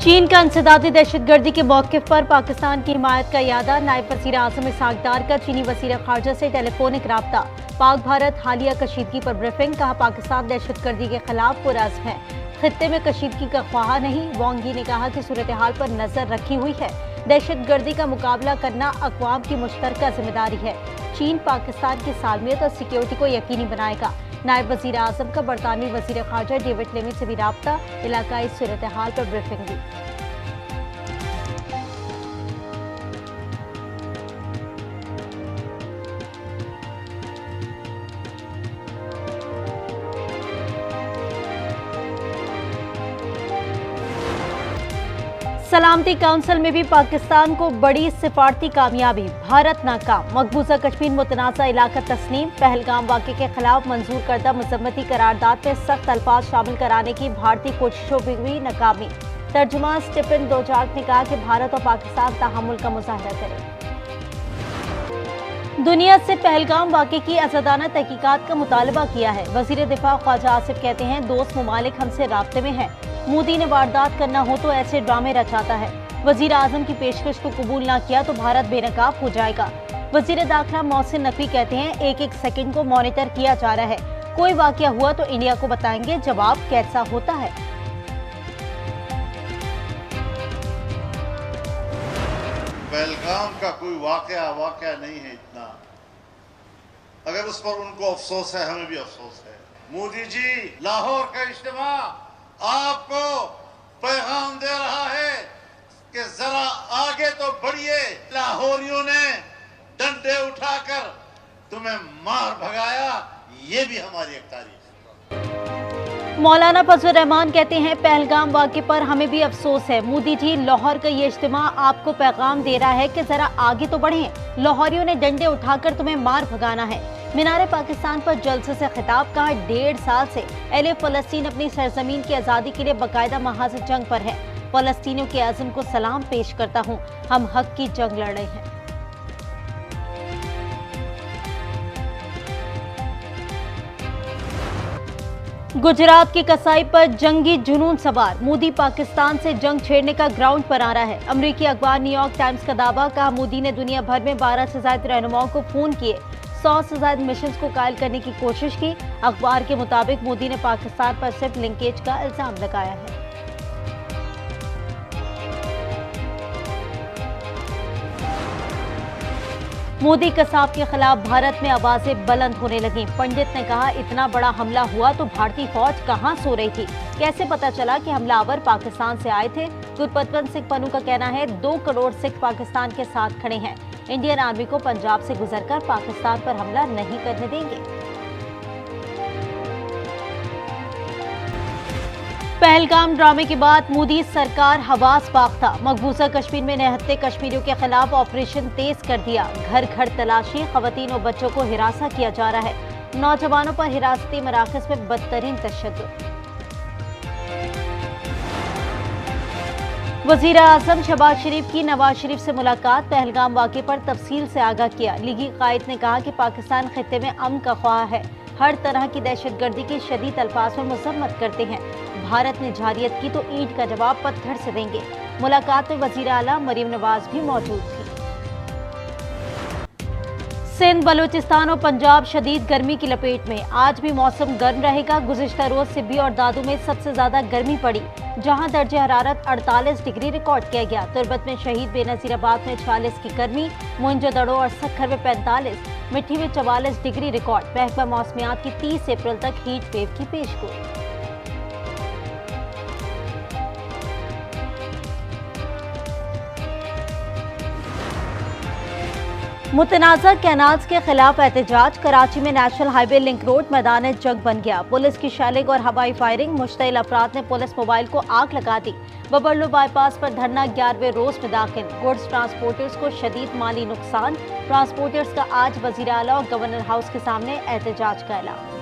चीन का इंसदादी दहशतगर्दी के मौके पर पाकिस्तान की हिमायत का यादा। नायब वज़ीर आज़म इसहाक डार का चीनी वज़ीर ख़ारजा से टेलीफोनिक राब्ता। पाक भारत हालिया कशीदगी पर ब्रीफिंग। कहा, पाकिस्तान दहशतगर्दी के खिलाफ पुरअज़्म है, खित्ते में कशीदगी का ख्वाह नहीं। वांग यी ने कहा कि सूरत हाल पर नजर रखी हुई है, दहशतगर्दी का मुकाबला करना अक़वाम की मुश्तरका जिम्मेदारी है। चीन पाकिस्तान की सालमियत और सिक्योरिटी को यकीनी बनाएगा। नायब वज़ीर आज़म का बरतानवी वज़ीर ख़ारजा डेविड लेमी से भी राब्ता। इलाकाई सूरत हाल पर ब्रीफिंग दी। सलामती काउंसिल में भी पाकिस्तान को बड़ी सिफारती कामयाबी, भारत नाकाम। मकबूजा कश्मीर मुतनाज़ा इलाका तस्लीम। पहलगाम वाक़े के खिलाफ मंजूर करदा मज़म्मती करारदाद में सख्त अल्फाज शामिल कराने की भारतीय कोशिशों में हुई नाकामी। तर्जुमान स्टीफन डुजार्क ने कहा कि भारत और पाकिस्तान तहम्मुल का मुजाहरा करें। दुनिया से पहलगाम वाक़े की आज़ादाना तहकीकात का मुतालबा किया है। वज़ीर दिफा ख्वाजा आसिफ कहते हैं, दोस्त ममालिक हमसे राब्ते में हैं। मोदी ने वारदात करना हो तो ऐसे ड्रामे रचाता है। वज़ीर आज़म की पेशकश को कबूल ना किया तो भारत बेनकाब हो जाएगा। वज़ीर दाखिला मोहसिन नकवी कहते हैं, एक एक सेकंड को मॉनिटर किया जा रहा है, कोई वाक़या हुआ तो इंडिया को बताएंगे जवाब कैसा होता है। पहलगाम का कोई वाक़या नहीं है इतना, अगर उस पर उनको अफसोस है, हमें भी अफसोस है। मोदी जी, लाहौर का इज्तिमा आपको पैगाम दे रहा है कि जरा आगे तो बढ़िए। लाहौरियों ने डंडे उठाकर तुम्हें मार भगाया, ये भी हमारी एक तारीफ है। मौलाना फजल रहमान कहते हैं, पहलगाम वाक़े पर हमें भी अफसोस है। मोदी जी, लाहौर का ये इज्तिमा आपको पैगाम दे रहा है कि जरा आगे तो बढ़ें। लाहौरियों ने डंडे उठाकर तुम्हें मार भगाना है। मीनारे पाकिस्तान पर जलसे से खिताब। कहा, 1.5 साल से अहले फ़लस्तीन अपनी सरजमीन की आज़ादी के लिए बाकायदा महाज जंग पर है। फ़लस्तीनियों के अज़्म को सलाम पेश करता हूँ, हम हक की जंग लड़ रहे हैं। गुजरात की कसाई पर जंगी जुनून सवार। मोदी पाकिस्तान से जंग छेड़ने का ग्राउंड पर आ रहा है। अमरीकी अखबार न्यूयॉर्क टाइम्स का दावा। कहा, मोदी ने दुनिया भर में 12 से ज्यादा रहनुमाओं को फोन किए, 100 से ज्यादा मिशन को कायल करने की कोशिश की। अखबार के मुताबिक मोदी ने पाकिस्तान पर सिर्फ लिंकेज का इल्जाम लगाया है। मोदी कसाब के खिलाफ भारत में आवाजें बुलंद होने लगी। पंडित ने कहा, इतना बड़ा हमला हुआ तो भारतीय फौज कहां सो रही थी, कैसे पता चला कि हमलावर पाकिस्तान से आए थे। गुरपतवंत सिंह पन्नू का कहना है, 2 करोड़ सिख पाकिस्तान के साथ खड़े हैं। इंडियन आर्मी को पंजाब से गुजरकर पाकिस्तान पर हमला नहीं करने देंगे। पहलगाम ड्रामे के बाद मोदी सरकार हवास बाख्ता। मकबूजा कश्मीर में निहत्ते कश्मीरियों के खिलाफ ऑपरेशन तेज कर दिया। घर घर तलाशी, खवातीन और बच्चों को हिरासा किया जा रहा है। नौजवानों पर हिरासती मराकज़ में बदतरीन तशद्दुद। वज़ीर आज़म शहबाज शरीफ की नवाज शरीफ से मुलाकात। पहलगाम वाक़े पर तफसील से आगाह किया। लीगी कायद ने कहा कि पाकिस्तान खित्ते में अमन का ख्वाह है, हर तरह की दहशतगर्दी की शदीद अल्फाज में मजम्मत करते हैं। भारत ने जारियत की तो ईंट का जवाब पत्थर से देंगे। मुलाकात में वज़ीर आला मरीम नवाज भी मौजूद थी। सिंध, बलूचिस्तान और पंजाब शदीद गर्मी की लपेट में। आज भी मौसम गर्म रहेगा। गुज़िश्ता रोज सिब्बी और दादू में सबसे ज्यादा गर्मी पड़ी, जहां दर्जे हरारत 48 डिग्री रिकॉर्ड किया गया। तुर्बत में शहीद, बेनज़ीराबाद में 46 की गर्मी, मोइंजोदड़ो और सक्खर में 45, मिट्टी में 44 डिग्री रिकॉर्ड। महकमा मौसमियात की 30 अप्रैल तक हीट वेव की पेशगोई। मुतनाज़ा कैनाल्स के खिलाफ एहतजाज। कराची में नेशनल हाईवे लिंक रोड मैदान जंग बन गया। पुलिस की शेलिंग और हवाई फायरिंग। मुश्तइल अफराद ने पुलिस मोबाइल को आग लगा दी। बबरलो बाईपास पर धरना 11वें रोज में दाखिल। गुड्स ट्रांसपोर्टर्स को शदीद माली नुकसान। ट्रांसपोर्टर्स का आज वज़ीर आला और गवर्नर हाउस के सामने एहतजाज का ऐलान।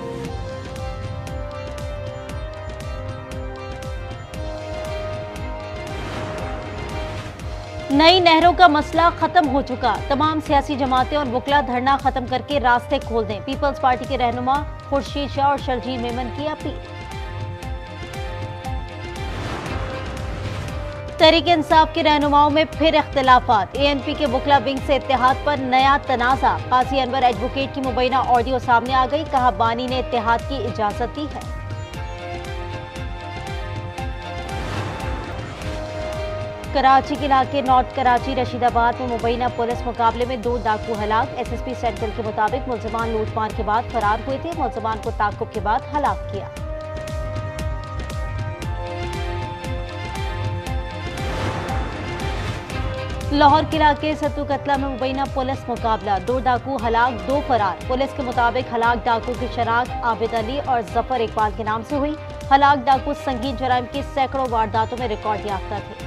नई नहरों का मसला खत्म हो चुका। तमाम सियासी जमातें और वकला धरना खत्म करके रास्ते खोल दें। पीपल्स पार्टी के रहनुमा खुर्शीद शाह और शर्जील मेमन की अपील। तहरीक इंसाफ के रहनुमाओं में फिर इख्तिलाफात। एएनपी के बुकला विंग से इत्तेहाद पर नया तनाज़ा। काजी अनवर एडवोकेट की मुबैना ऑडियो सामने आ गई। कहा बानी ने इत्तेहाद की इजाजत दी है। कराची के इलाके नॉर्थ कराची रशीदाबाद में मुबैना पुलिस मुकाबले में 2 डाकू हलाक। एसएसपी सेंट्रल के मुताबिक मुलजमान लूटमार के बाद फरार हुए थे। मुलजमान को ताक़ुब के बाद हलाक किया। लाहौर के इलाके सत्तू कतला में मुबैना पुलिस मुकाबला। 2 डाकू हलाक, 2 फरार। पुलिस के मुताबिक हलाक डाकू की शनाख्त आबिद अली और जफर इकबाल के नाम से हुई। हलाक डाकू संगीन जराइम की सैकड़ों वारदातों में रिकॉर्ड याफ्ता थे।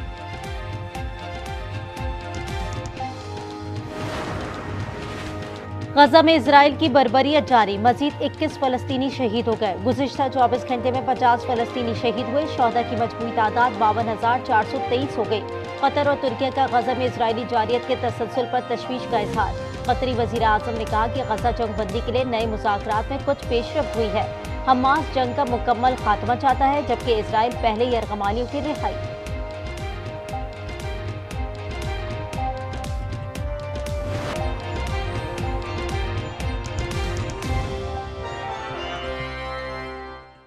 गजा में इजराइल की बर्बरियत जारी। मजीद 21 फलस्तीनी शहीद हो गए। गुज़िश्ता 24 घंटे में 50 फलस्तीनी शहीद हुए। शोहदा की मजमूई तादाद 52,423 हो गई। कतर और तुर्किया का गजा में इजरायली जारियत के तसलसल पर तशवीश का इजहार। कतरी वज़ीर आज़म ने कहा कि गजा जंग बंदी के लिए नए मुज़ाकरात में कुछ पेशरफ हुई है। हमास जंग का मुकम्मल खात्मा चाहता है, जबकि इजराइल पहले ही यरगमालियों की रिहाई।